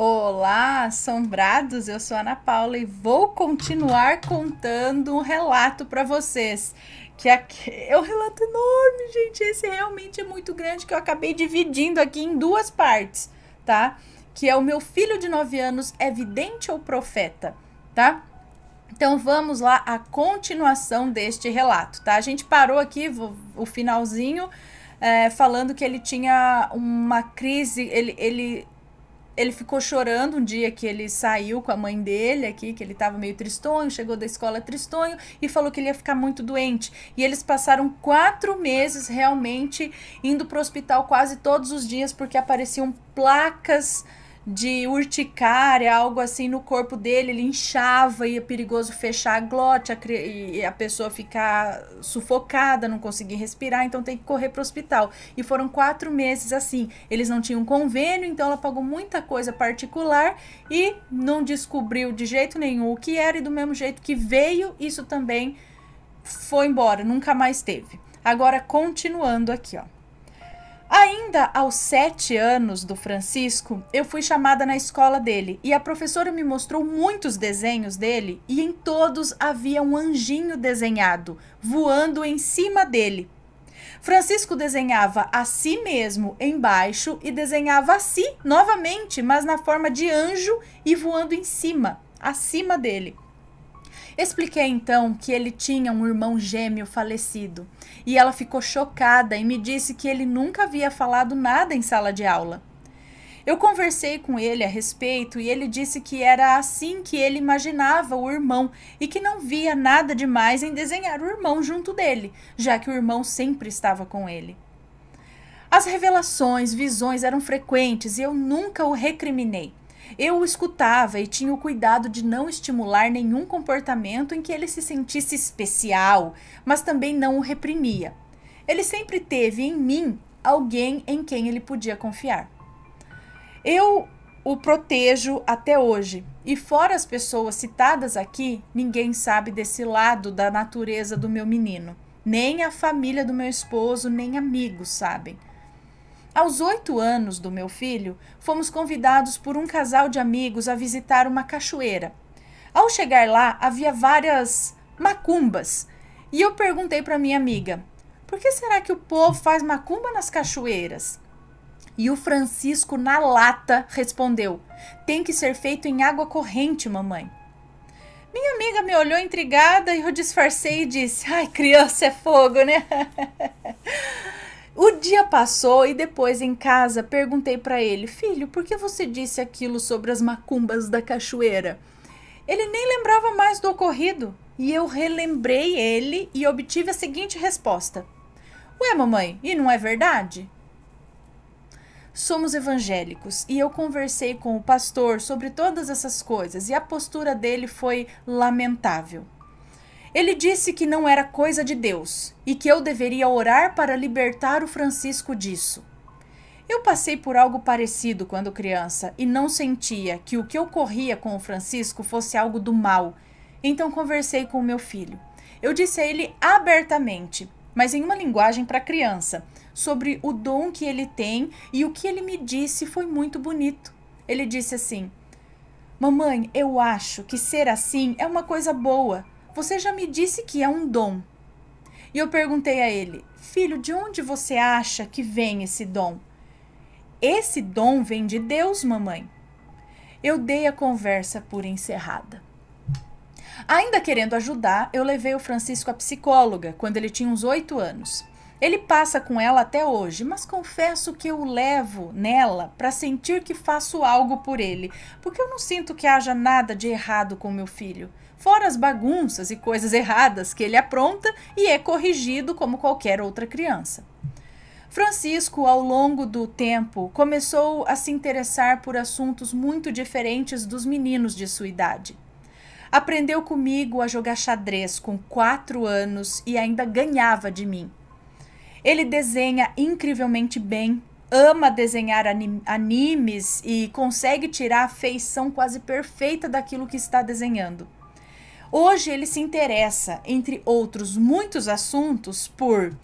Olá, assombrados! Eu sou a Ana Paula e vou continuar contando um relato para vocês. É um relato enorme, gente. Esse realmente é muito grande que eu acabei dividindo aqui em duas partes, tá? Que é o meu filho de 9 anos é vidente ou profeta, tá? Então vamos lá a continuação deste relato, tá? A gente parou aqui o finalzinho falando que ele tinha uma crise, ele ficou chorando um dia que ele saiu com a mãe dele aqui, que ele estava meio tristonho, chegou da escola tristonho e falou que ele ia ficar muito doente. E eles passaram 4 meses realmente indo para o hospital quase todos os dias porque apareciam placas de urticária, algo assim no corpo dele, ele inchava e é perigoso fechar a glote e a pessoa ficar sufocada, não conseguir respirar, então tem que correr para o hospital. E foram 4 meses assim, eles não tinham convênio, então ela pagou muita coisa particular e não descobriu de jeito nenhum o que era, e do mesmo jeito que veio, isso também foi embora, nunca mais teve. Agora, continuando aqui, ó. Ainda aos 7 anos do Francisco, eu fui chamada na escola dele e a professora me mostrou muitos desenhos dele e em todos havia um anjinho desenhado, voando em cima dele. Francisco desenhava a si mesmo embaixo e desenhava a si novamente, mas na forma de anjo e voando em cima, acima dele. Expliquei então que ele tinha um irmão gêmeo falecido e ela ficou chocada e me disse que ele nunca havia falado nada em sala de aula. Eu conversei com ele a respeito e ele disse que era assim que ele imaginava o irmão e que não via nada demais em desenhar o irmão junto dele, já que o irmão sempre estava com ele. As revelações, visões eram frequentes e eu nunca o recriminei. Eu o escutava e tinha o cuidado de não estimular nenhum comportamento em que ele se sentisse especial, mas também não o reprimia. Ele sempre teve em mim alguém em quem ele podia confiar. Eu o protejo até hoje, e fora as pessoas citadas aqui, ninguém sabe desse lado da natureza do meu menino. Nem a família do meu esposo, nem amigos sabem. Aos 8 anos do meu filho, fomos convidados por um casal de amigos a visitar uma cachoeira. Ao chegar lá, havia várias macumbas. E eu perguntei para minha amiga, por que será que o povo faz macumba nas cachoeiras? E o Francisco, na lata, respondeu, tem que ser feito em água corrente, mamãe. Minha amiga me olhou intrigada e eu disfarcei e disse, ai, criança é fogo, né? O dia passou e depois em casa perguntei para ele, filho, por que você disse aquilo sobre as macumbas da cachoeira? Ele nem lembrava mais do ocorrido e eu relembrei ele e obtive a seguinte resposta. Ué, mamãe, e não é verdade? Somos evangélicos e eu conversei com o pastor sobre todas essas coisas e a postura dele foi lamentável. Ele disse que não era coisa de Deus e que eu deveria orar para libertar o Francisco disso. Eu passei por algo parecido quando criança e não sentia que o que ocorria com o Francisco fosse algo do mal. Então conversei com o meu filho. Eu disse a ele abertamente, mas em uma linguagem para criança, sobre o dom que ele tem e o que ele me disse foi muito bonito. Ele disse assim, mamãe, eu acho que ser assim é uma coisa boa. Você já me disse que é um dom. E eu perguntei a ele, filho, de onde você acha que vem esse dom? Esse dom vem de Deus, mamãe. Eu dei a conversa por encerrada. Ainda querendo ajudar, eu levei o Francisco à psicóloga quando ele tinha uns 8 anos. Ele passa com ela até hoje, mas confesso que eu o levo nela para sentir que faço algo por ele, porque eu não sinto que haja nada de errado com meu filho. Fora as bagunças e coisas erradas que ele apronta e é corrigido como qualquer outra criança. Francisco, ao longo do tempo, começou a se interessar por assuntos muito diferentes dos meninos de sua idade. Aprendeu comigo a jogar xadrez com 4 anos e ainda ganhava de mim. Ele desenha incrivelmente bem, ama desenhar animes e consegue tirar a feição quase perfeita daquilo que está desenhando. Hoje ele se interessa, entre outros muitos assuntos, por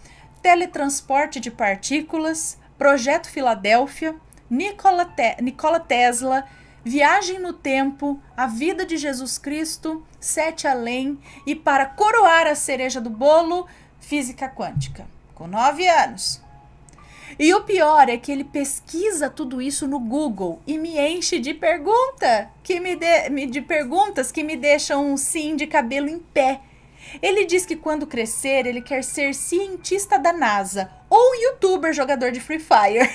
teletransporte de partículas, Projeto Filadélfia, Nikola Tesla, Viagem no Tempo, A Vida de Jesus Cristo, Sete Além e, para coroar a cereja do bolo, Física Quântica, com 9 anos. E o pior é que ele pesquisa tudo isso no Google e me enche de perguntas que me deixam sim de cabelo em pé. Ele diz que quando crescer ele quer ser cientista da NASA ou youtuber jogador de Free Fire.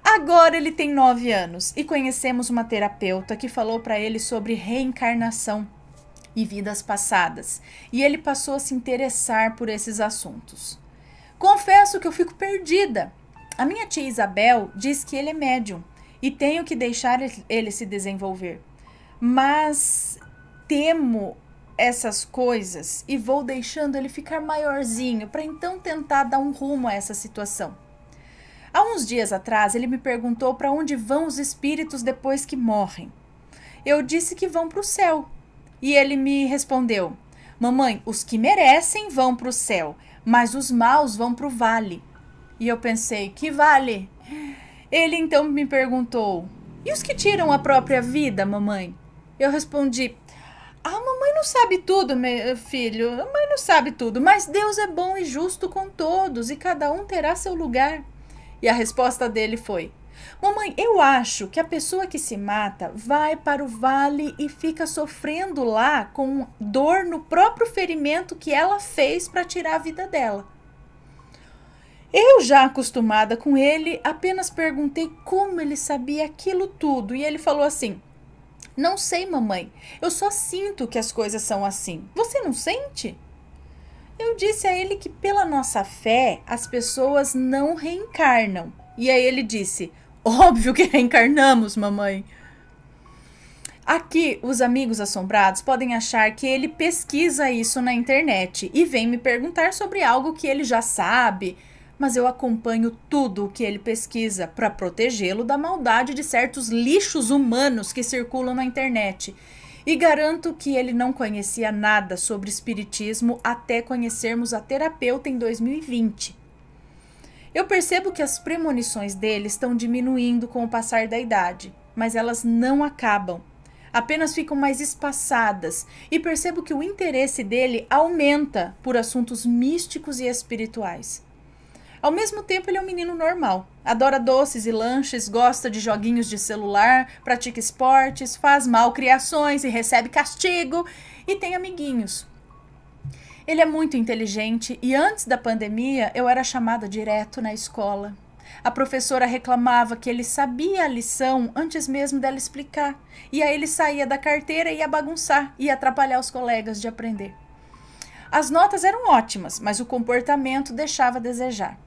Agora ele tem 9 anos e conhecemos uma terapeuta que falou para ele sobre reencarnação e vidas passadas. E ele passou a se interessar por esses assuntos. Confesso que eu fico perdida. A minha tia Isabel diz que ele é médium e tenho que deixar ele se desenvolver. Mas temo essas coisas e vou deixando ele ficar maiorzinho para então tentar dar um rumo a essa situação. Há uns dias atrás ele me perguntou para onde vão os espíritos depois que morrem. Eu disse que vão para o céu. E ele me respondeu: mamãe, os que merecem vão para o céu, mas os maus vão para o vale. E eu pensei: que vale? Ele então me perguntou: e os que tiram a própria vida, mamãe? Eu respondi: a mamãe não sabe tudo, meu filho, a mãe não sabe tudo, mas Deus é bom e justo com todos e cada um terá seu lugar. E a resposta dele foi: mamãe, eu acho que a pessoa que se mata vai para o vale e fica sofrendo lá com dor no próprio ferimento que ela fez para tirar a vida dela. Eu, já acostumada com ele, apenas perguntei como ele sabia aquilo tudo e ele falou assim: não sei, mamãe, eu só sinto que as coisas são assim. Você não sente? Eu disse a ele que pela nossa fé as pessoas não reencarnam. E aí ele disse: óbvio que reencarnamos, mamãe. Aqui, os amigos assombrados podem achar que ele pesquisa isso na internet e vem me perguntar sobre algo que ele já sabe, mas eu acompanho tudo o que ele pesquisa para protegê-lo da maldade de certos lixos humanos que circulam na internet. E garanto que ele não conhecia nada sobre espiritismo até conhecermos a terapeuta em 2020. Eu percebo que as premonições dele estão diminuindo com o passar da idade, mas elas não acabam. Apenas ficam mais espaçadas e percebo que o interesse dele aumenta por assuntos místicos e espirituais. Ao mesmo tempo, ele é um menino normal. Adora doces e lanches, gosta de joguinhos de celular, pratica esportes, faz malcriações e recebe castigo e tem amiguinhos. Ele é muito inteligente e antes da pandemia eu era chamada direto na escola. A professora reclamava que ele sabia a lição antes mesmo dela explicar. E aí ele saía da carteira e ia bagunçar e atrapalhar os colegas de aprender. As notas eram ótimas, mas o comportamento deixava a desejar.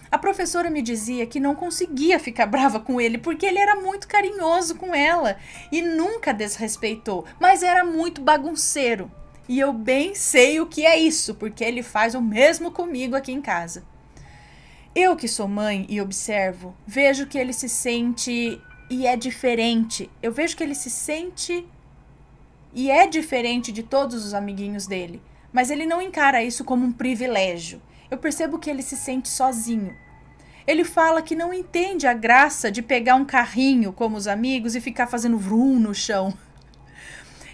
A professora me dizia que não conseguia ficar brava com ele porque ele era muito carinhoso com ela e nunca desrespeitou, mas era muito bagunceiro. E eu bem sei o que é isso, porque ele faz o mesmo comigo aqui em casa. Eu que sou mãe e observo, vejo que ele se sente e é diferente. Eu vejo que ele se sente e é diferente de todos os amiguinhos dele, mas ele não encara isso como um privilégio. Eu percebo que ele se sente sozinho. Ele fala que não entende a graça de pegar um carrinho como os amigos e ficar fazendo vrum no chão.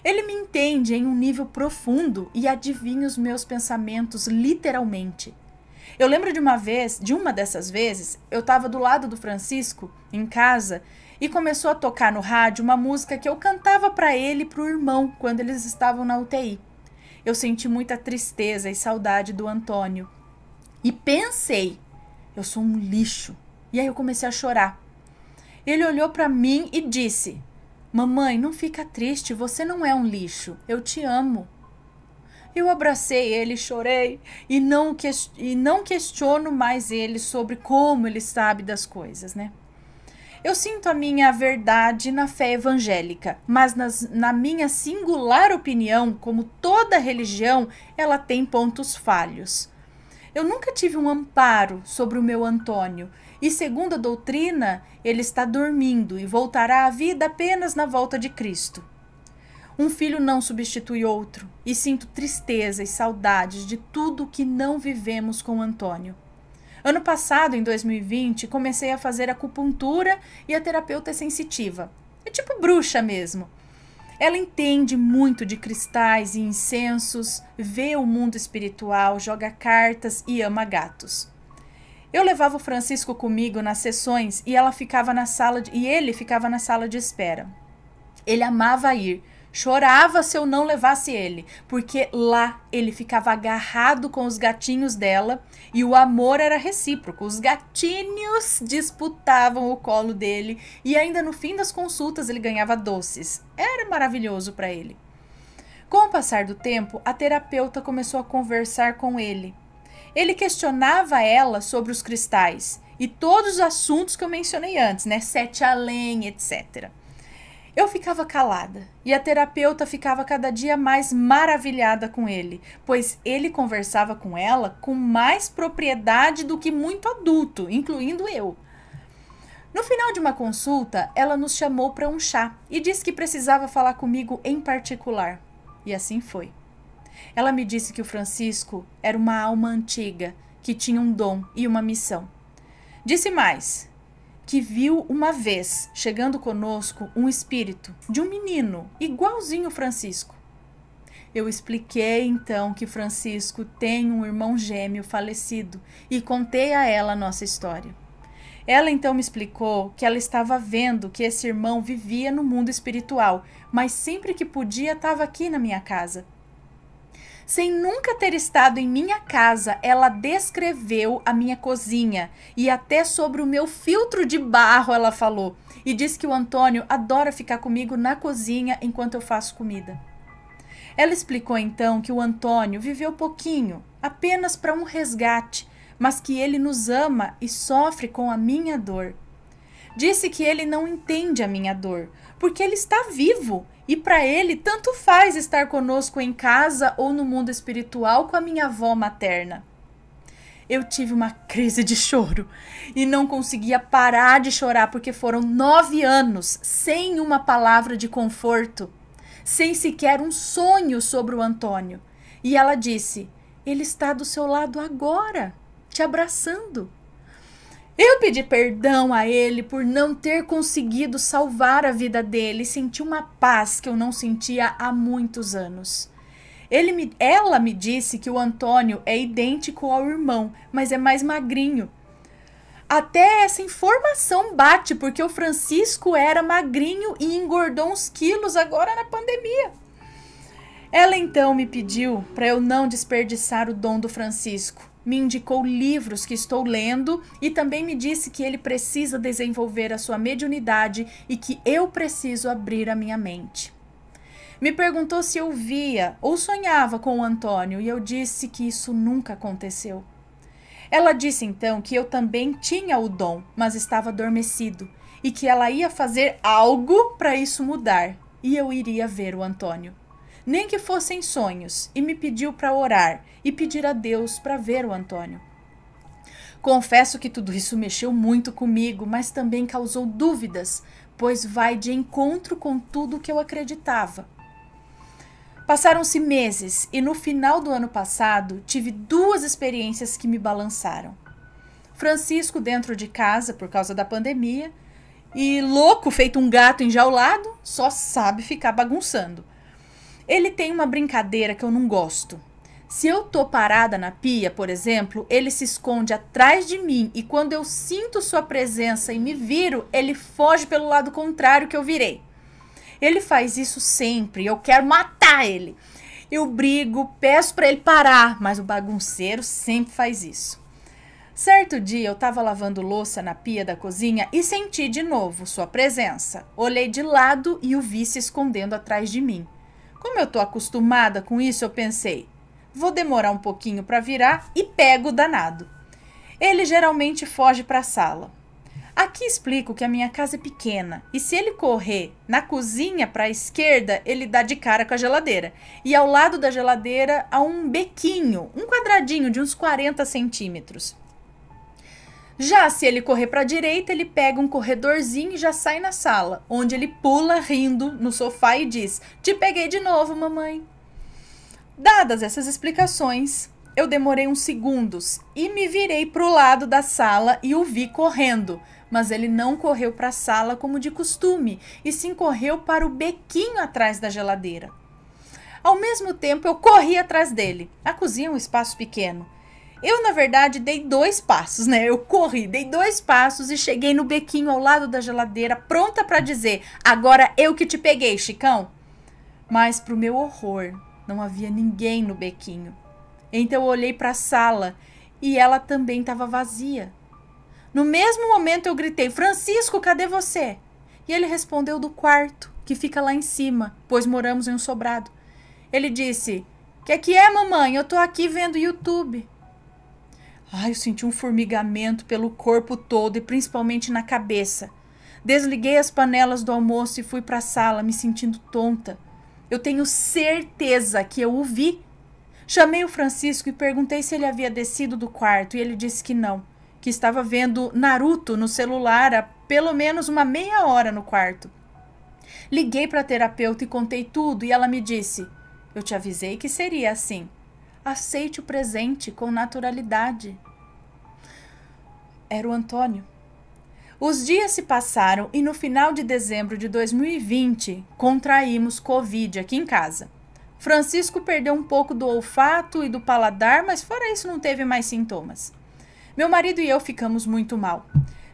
Ele me entende em um nível profundo e adivinha os meus pensamentos literalmente. Eu lembro de uma dessas vezes, eu estava do lado do Francisco, em casa, e começou a tocar no rádio uma música que eu cantava para ele e para o irmão quando eles estavam na UTI. Eu senti muita tristeza e saudade do Antônio. E pensei, eu sou um lixo. E aí eu comecei a chorar. Ele olhou para mim e disse: mamãe, não fica triste, você não é um lixo, eu te amo. Eu abracei ele, chorei e não questiono mais ele sobre como ele sabe das coisas, né? Eu sinto a minha verdade na fé evangélica, mas na minha singular opinião, como toda religião, ela tem pontos falhos. Eu nunca tive um amparo sobre o meu Antônio, e segundo a doutrina, ele está dormindo e voltará à vida apenas na volta de Cristo. Um filho não substitui outro, e sinto tristeza e saudades de tudo que não vivemos com Antônio. Ano passado, em 2020, comecei a fazer acupuntura e a terapeuta é sensitiva. É tipo bruxa mesmo. Ela entende muito de cristais e incensos, vê o mundo espiritual, joga cartas e ama gatos. Eu levava o Francisco comigo nas sessões e ele ficava na sala de espera. Ele amava ir. Chorava se eu não levasse ele, porque lá ele ficava agarrado com os gatinhos dela e o amor era recíproco. Os gatinhos disputavam o colo dele e ainda no fim das consultas ele ganhava doces. Era maravilhoso para ele. Com o passar do tempo, a terapeuta começou a conversar com ele. Ele questionava ela sobre os cristais e todos os assuntos que eu mencionei antes, né? Sete além, etc. Eu ficava calada e a terapeuta ficava cada dia mais maravilhada com ele, pois ele conversava com ela com mais propriedade do que muito adulto, incluindo eu. No final de uma consulta, ela nos chamou para um chá e disse que precisava falar comigo em particular. E assim foi. Ela me disse que o Francisco era uma alma antiga, que tinha um dom e uma missão. Disse mais, que viu uma vez, chegando conosco, um espírito de um menino, igualzinho Francisco. Eu expliquei então que Francisco tem um irmão gêmeo falecido e contei a ela a nossa história. Ela então me explicou que ela estava vendo que esse irmão vivia no mundo espiritual, mas sempre que podia estava aqui na minha casa. Sem nunca ter estado em minha casa, ela descreveu a minha cozinha e até sobre o meu filtro de barro ela falou. E disse que o Antônio adora ficar comigo na cozinha enquanto eu faço comida. Ela explicou então que o Antônio viveu pouquinho, apenas para um resgate, mas que ele nos ama e sofre com a minha dor. Disse que ele não entende a minha dor, porque ele está vivo e para ele tanto faz estar conosco em casa ou no mundo espiritual com a minha avó materna. Eu tive uma crise de choro e não conseguia parar de chorar porque foram 9 anos sem uma palavra de conforto, sem sequer um sonho sobre o Antônio. E ela disse, ele está do seu lado agora, te abraçando. Eu pedi perdão a ele por não ter conseguido salvar a vida dele e senti uma paz que eu não sentia há muitos anos. Ela me disse que o Antônio é idêntico ao irmão, mas é mais magrinho. Até essa informação bate, porque o Francisco era magrinho e engordou uns quilos agora na pandemia. Ela então me pediu para eu não desperdiçar o dom do Francisco. Me indicou livros que estou lendo e também me disse que ele precisa desenvolver a sua mediunidade e que eu preciso abrir a minha mente. Me perguntou se eu via ou sonhava com o Antônio e eu disse que isso nunca aconteceu. Ela disse então que eu também tinha o dom, mas estava adormecido e que ela ia fazer algo para isso mudar e eu iria ver o Antônio. Nem que fossem sonhos, e me pediu para orar e pedir a Deus para ver o Antônio. Confesso que tudo isso mexeu muito comigo, mas também causou dúvidas, pois vai de encontro com tudo que eu acreditava. Passaram-se meses e no final do ano passado tive 2 experiências que me balançaram. Francisco dentro de casa por causa da pandemia e louco feito um gato enjaulado, só sabe ficar bagunçando. Ele tem uma brincadeira que eu não gosto. Se eu tô parada na pia, por exemplo, ele se esconde atrás de mim e quando eu sinto sua presença e me viro, ele foge pelo lado contrário que eu virei. Ele faz isso sempre, eu quero matar ele. Eu brigo, peço para ele parar, mas o bagunceiro sempre faz isso. Certo dia eu estava lavando louça na pia da cozinha e senti de novo sua presença. Olhei de lado e o vi se escondendo atrás de mim. Como eu tô acostumada com isso, eu pensei, vou demorar um pouquinho para virar e pego o danado. Ele geralmente foge para a sala. Aqui explico que a minha casa é pequena e se ele correr na cozinha para a esquerda, ele dá de cara com a geladeira. E ao lado da geladeira há um bequinho, um quadradinho de uns 40 centímetros. Já se ele correr para a direita, ele pega um corredorzinho e já sai na sala, onde ele pula rindo no sofá e diz, te peguei de novo, mamãe. Dadas essas explicações, Eu demorei uns segundos e me virei para o lado da sala e o vi correndo. Mas ele não correu para a sala como de costume, e sim correu para o bequinho atrás da geladeira. Ao mesmo tempo, eu corri atrás dele. A cozinha é um espaço pequeno. Eu, na verdade, dei 2 passos, né? Eu corri, dei 2 passos e cheguei no bequinho ao lado da geladeira, pronta para dizer: agora eu que te peguei, Chicão. Mas, para o meu horror, não havia ninguém no bequinho. Então eu olhei para a sala e ela também estava vazia. No mesmo momento eu gritei: Francisco, cadê você? E ele respondeu do quarto, que fica lá em cima, pois moramos em um sobrado. Ele disse: que é, mamãe? Eu tô aqui vendo YouTube. Ai, eu senti um formigamento pelo corpo todo e principalmente na cabeça. Desliguei as panelas do almoço e fui para a sala, me sentindo tonta. Eu tenho certeza que eu o vi. Chamei o Francisco e perguntei se ele havia descido do quarto e ele disse que não, que estava vendo Naruto no celular há pelo menos uma meia hora no quarto. Liguei para a terapeuta e contei tudo e ela me disse: eu te avisei que seria assim. Aceite o presente com naturalidade. Era o Antônio. Os dias se passaram e no final de dezembro de 2020 contraímos Covid aqui em casa. Francisco perdeu um pouco do olfato e do paladar, mas fora isso não teve mais sintomas. Meu marido e eu ficamos muito mal.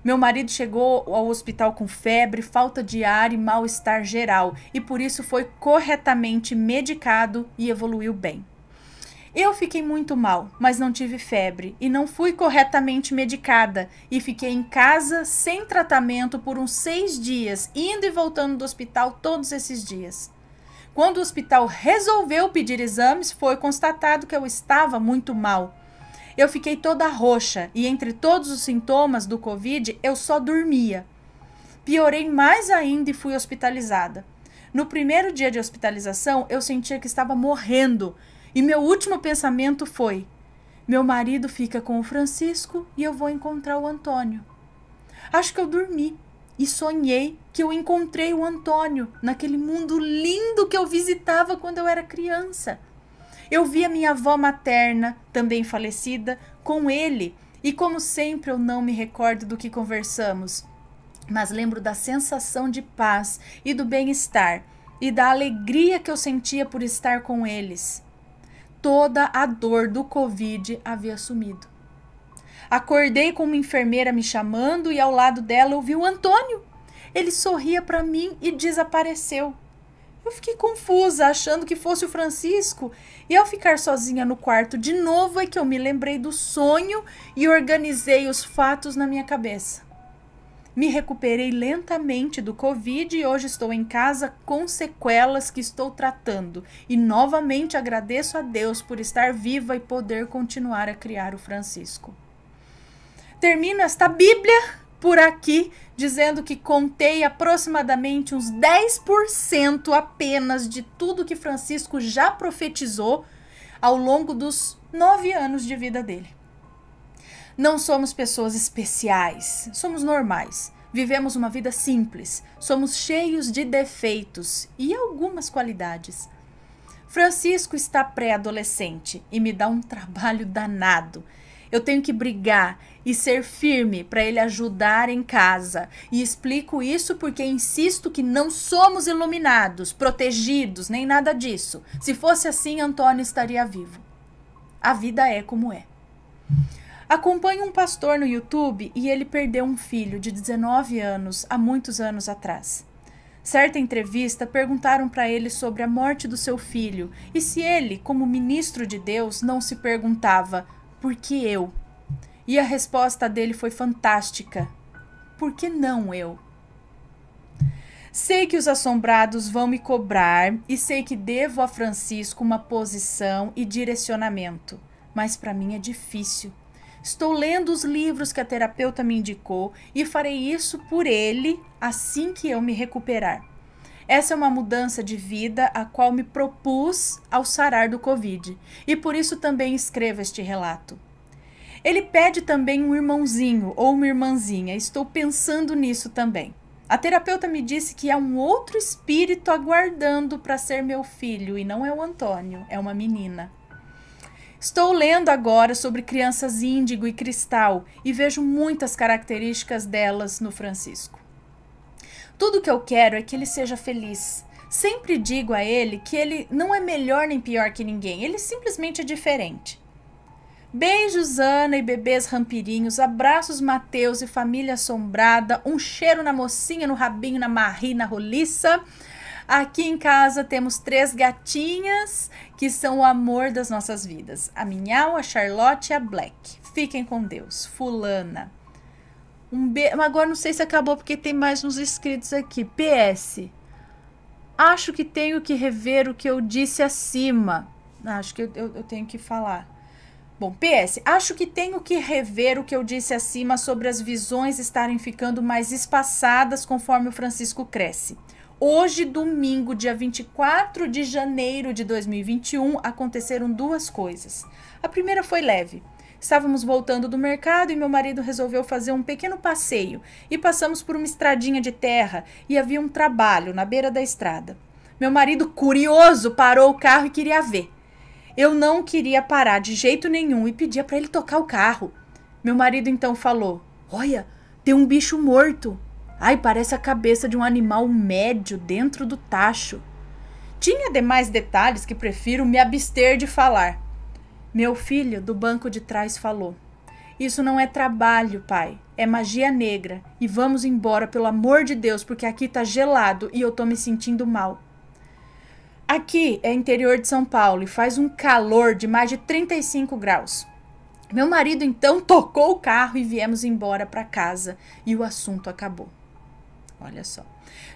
Meu marido chegou ao hospital com febre, falta de ar e mal-estar geral, e por isso foi corretamente medicado e evoluiu bem. Eu fiquei muito mal, mas não tive febre e não fui corretamente medicada e fiquei em casa sem tratamento por uns 6 dias, indo e voltando do hospital todos esses dias. Quando o hospital resolveu pedir exames, foi constatado que eu estava muito mal. Eu fiquei toda roxa e entre todos os sintomas do Covid, eu só dormia. Piorei mais ainda e fui hospitalizada. No primeiro dia de hospitalização, eu sentia que estava morrendo e meu último pensamento foi: meu marido fica com o Francisco e eu vou encontrar o Antônio. Acho que eu dormi e sonhei que eu encontrei o Antônio naquele mundo lindo que eu visitava quando eu era criança. Eu vi a minha avó materna, também falecida, com ele e como sempre eu não me recordo do que conversamos, mas lembro da sensação de paz e do bem-estar e da alegria que eu sentia por estar com eles. Toda a dor do Covid havia sumido. Acordei com uma enfermeira me chamando e ao lado dela eu vi o Antônio. Ele sorria para mim e desapareceu. Eu fiquei confusa, achando que fosse o Francisco, e ao ficar sozinha no quarto de novo é que eu me lembrei do sonho e organizei os fatos na minha cabeça. Me recuperei lentamente do Covid e hoje estou em casa com sequelas que estou tratando. E novamente agradeço a Deus por estar viva e poder continuar a criar o Francisco. Termino esta Bíblia por aqui, dizendo que contei aproximadamente uns 10% apenas de tudo que Francisco já profetizou ao longo dos 9 anos de vida dele. Não somos pessoas especiais, somos normais. Vivemos uma vida simples, somos cheios de defeitos e algumas qualidades. Francisco está pré-adolescente e me dá um trabalho danado. Eu tenho que brigar e ser firme para ele ajudar em casa. E explico isso porque insisto que não somos iluminados, protegidos, nem nada disso. Se fosse assim, Antônio estaria vivo. A vida é como é. Acompanho um pastor no YouTube e ele perdeu um filho de 19 anos há muitos anos atrás. Certa entrevista, perguntaram para ele sobre a morte do seu filho e se ele, como ministro de Deus, não se perguntava: por que eu? E a resposta dele foi fantástica: por que não eu? Sei que os assombrados vão me cobrar e sei que devo a Francisco uma posição e direcionamento, mas para mim é difícil. Estou lendo os livros que a terapeuta me indicou e farei isso por ele assim que eu me recuperar. Essa é uma mudança de vida a qual me propus ao sarar do Covid e por isso também escrevo este relato. Ele pede também um irmãozinho ou uma irmãzinha, estou pensando nisso também. A terapeuta me disse que há um outro espírito aguardando para ser meu filho e não é o Antônio, é uma menina. Estou lendo agora sobre crianças índigo e cristal e vejo muitas características delas no Francisco. Tudo que eu quero é que ele seja feliz. Sempre digo a ele que ele não é melhor nem pior que ninguém, ele simplesmente é diferente. Beijos, Ana e bebês rampirinhos, abraços, Mateus e família assombrada, um cheiro na mocinha, no rabinho, na Marie, na roliça. Aqui em casa temos 3 gatinhas que são o amor das nossas vidas. A Minhau, a Charlotte e a Black. Fiquem com Deus. Fulana. Agora não sei se acabou porque tem mais uns inscritos aqui. PS. Acho que tenho que rever o que eu disse acima. Acho que eu tenho que falar. Bom, PS, acho que tenho que rever o que eu disse acima sobre as visões estarem ficando mais espaçadas conforme o Francisco cresce. Hoje, domingo, dia 24 de janeiro de 2021, aconteceram 2 coisas. A primeira foi leve. Estávamos voltando do mercado e meu marido resolveu fazer um pequeno passeio e passamos por uma estradinha de terra e havia um trabalho na beira da estrada. Meu marido, curioso, parou o carro e queria ver. Eu não queria parar de jeito nenhum e pedia para ele tocar o carro. Meu marido então falou: olha, tem um bicho morto. Ai, parece a cabeça de um animal médio dentro do tacho. Tinha demais detalhes que prefiro me abster de falar. Meu filho, do banco de trás, falou: isso não é trabalho, pai. É magia negra. E vamos embora, pelo amor de Deus, porque aqui tá gelado e eu tô me sentindo mal. Aqui é interior de São Paulo e faz um calor de mais de 35 graus. Meu marido então tocou o carro e viemos embora para casa e o assunto acabou. Olha só.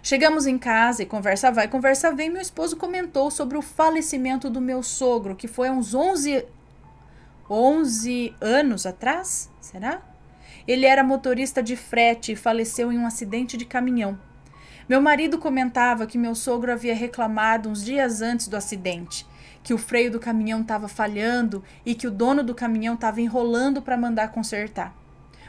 Chegamos em casa e conversa vai, conversa vem. Meu esposo comentou sobre o falecimento do meu sogro, que foi há uns 11 anos atrás, será? Ele era motorista de frete e faleceu em um acidente de caminhão. Meu marido comentava que meu sogro havia reclamado uns dias antes do acidente, que o freio do caminhão estava falhando e que o dono do caminhão estava enrolando para mandar consertar.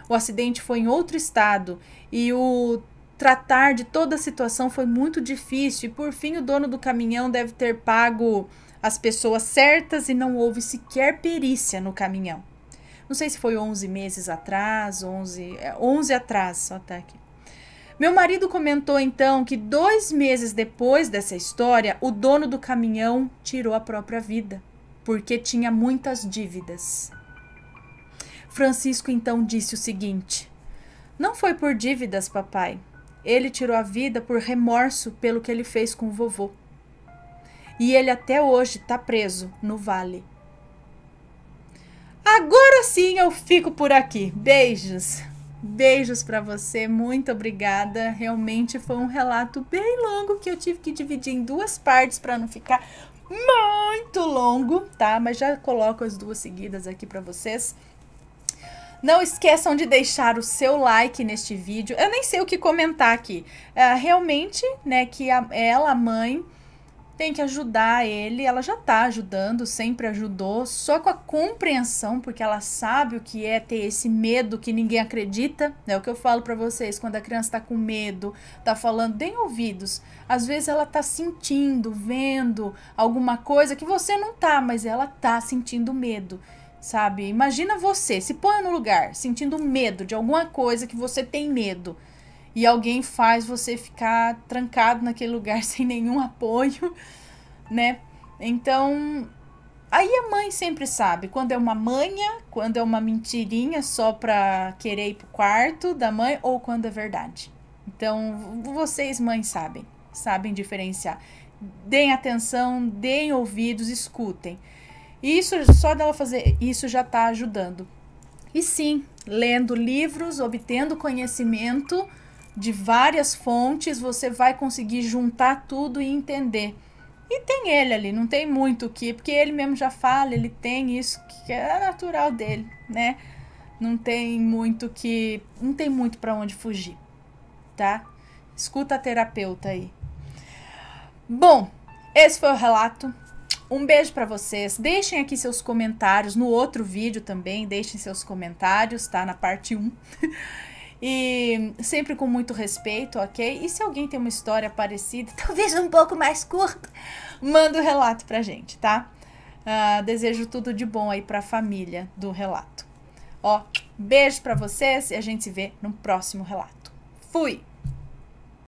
O acidente foi em outro estado e o tratar de toda a situação foi muito difícil e por fim o dono do caminhão deve ter pago as pessoas certas e não houve sequer perícia no caminhão. Não sei se foi 11 meses atrás, 11 atrás, só tá aqui. Meu marido comentou então que 2 meses depois dessa história, o dono do caminhão tirou a própria vida, porque tinha muitas dívidas. Francisco então disse o seguinte: não foi por dívidas, papai. Ele tirou a vida por remorso pelo que ele fez com o vovô. E ele até hoje está preso no vale. Agora sim eu fico por aqui. Beijos. Beijos para você, muito obrigada. Realmente foi um relato bem longo que eu tive que dividir em 2 partes para não ficar muito longo, tá? Mas já coloco as 2 seguidas aqui para vocês. Não esqueçam de deixar o seu like neste vídeo. Eu nem sei o que comentar aqui. Realmente, né, que ela, a mãe, tem que ajudar ele, ela já tá ajudando, sempre ajudou, só com a compreensão, porque ela sabe o que é ter esse medo que ninguém acredita, né? O que eu falo pra vocês, quando a criança tá com medo, tá falando, deem ouvidos, às vezes ela tá sentindo, vendo alguma coisa que você não tá, mas ela tá sentindo medo, sabe? Imagina você, se põe no lugar, sentindo medo de alguma coisa que você tem medo, e alguém faz você ficar trancado naquele lugar sem nenhum apoio, né? Então, aí a mãe sempre sabe quando é uma manha, quando é uma mentirinha só pra querer ir pro quarto da mãe ou quando é verdade. Então, vocês mães sabem diferenciar. Deem atenção, deem ouvidos, escutem. Isso, só dela fazer isso já tá ajudando. E sim, lendo livros, obtendo conhecimento de várias fontes, você vai conseguir juntar tudo e entender. E tem ele ali, não tem muito o que, porque ele mesmo já fala, ele tem isso que é natural dele, né? Não tem muito para onde fugir, tá? Escuta a terapeuta aí. Bom, esse foi o relato. Um beijo para vocês. Deixem aqui seus comentários no outro vídeo também, deixem seus comentários, tá? Na parte 1. E sempre com muito respeito, ok? E se alguém tem uma história parecida, talvez um pouco mais curta, manda o relato pra gente, tá? Desejo tudo de bom aí para a família do relato. Ó, beijo para vocês e a gente se vê no próximo relato. Fui!